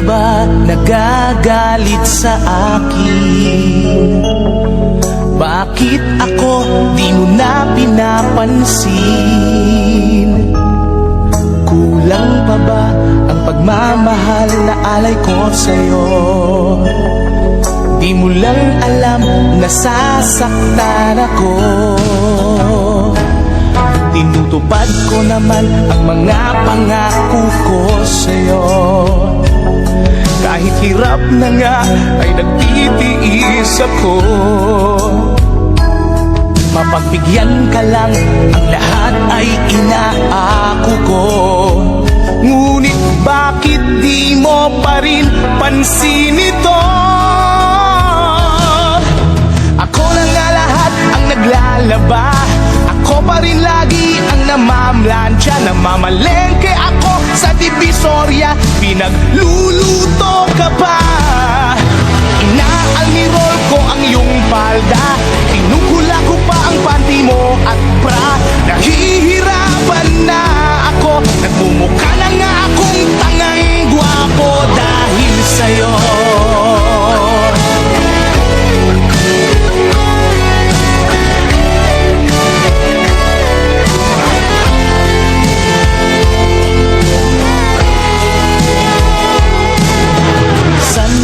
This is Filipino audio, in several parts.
ba nagagalit sa akin? Bakit ako di mo na pinapansin? Kulang pa ba ang pagmamahal na alay ko sa'yo? Di mo lang alam na sasaktan ako. Tinutupad ko naman ang mga pangako ko sa'yo. Kahit hirap na nga ay nagtitiis ako. Mapagbigyan ka lang, ang lahat ay inaako ko. Ngunit bakit di mo pa rin pansin ito? Ako na nga lahat ang naglalaba. Ako pa rin lagi ang namamlansya. Namamalengke ako sa Divisoria. Pinagluluto ka pa. Inaalmirol ko ang iyong palda. Tinugula ko pa ang panty mo at bra. Nahihirapan na ako. Nagmumukha na nga akong tangang gwapo dahil sa'yo.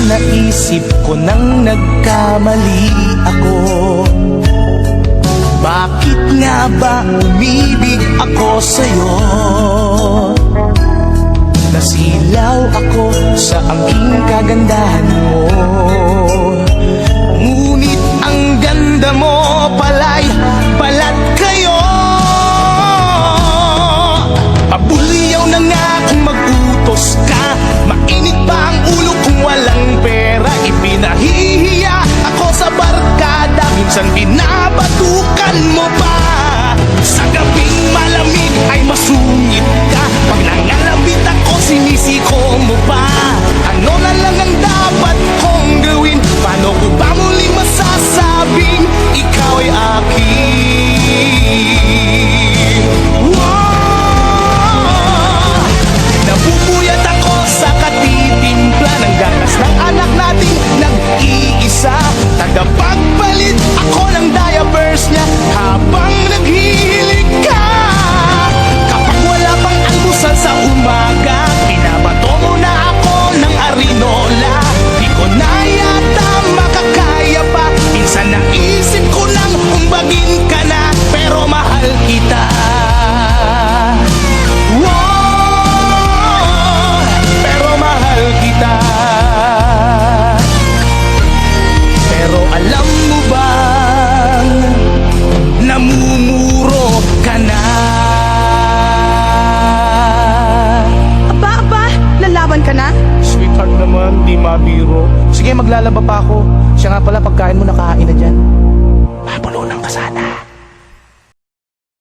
Naisip ko nang nagkamali ako. Bakit nga ba umibig ako sa'yo? Nasilaw ako sa angking kagandahan mo. Ngunit ang ganda mo pala'y balat kayo. Pabulyaw na nga kung mag-utos ka. Mainit pa ang ulo kung walang pera. Ipinahihiya ako sa barkada. Minsan binabatukan mo pa. Sa gabing malamig ay masungit ka. Pag nangalabit ako sinisiko mo pa. Ano na lang ang dapat kong gawin? Paano ko ba muling masasabing ikaw ay akin? Wow! Nabubuyat ako sa katitimpla ng gatas ng anak nating nag-iisa. Tagapagpalit ako ng diapers niya habang naghihilig ka. Kapag wala pang almusal sa umaga, pinabato mo na ako ng arinola. Di ko na yata makakaya pa. Minsan naisip ko nang umbagin ka na, pero mahal kita. Wow! Pero mahal kita. Pero alam mo bang namumuro ka na? Aba, lalaban ka na? Sweetheart naman, di mabiro. Sige, maglalaba pa ako. Siya nga pala, pagkain mo nakahain na dyan.